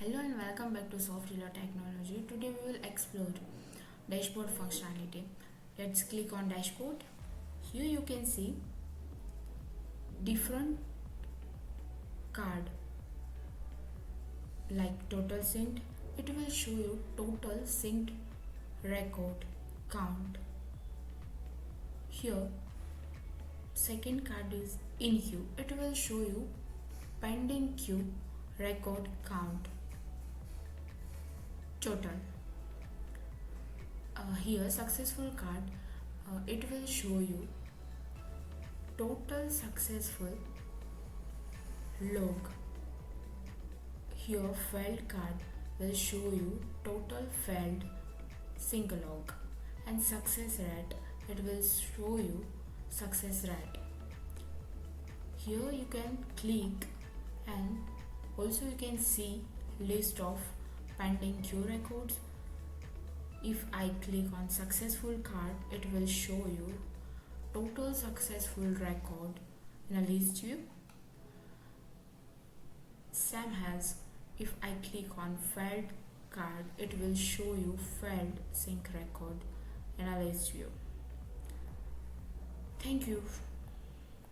Hello and welcome back to Softhealer technology. Today we will explore dashboard functionality. Let's click on dashboard. Here you can see different card like total synced. It will show you total synced record count. Here second card is in queue. It will show you pending queue record count total. Here successful card, it will show you total successful log. Here failed card will show you total failed sync log, and success rate, it will show you success rate. Here you can click and also you can see list of pending queue records. If I click on successful card, it will show you total successful record in a list view. Same as if I click on failed card, it will show you failed sync record in a list view. Thank you.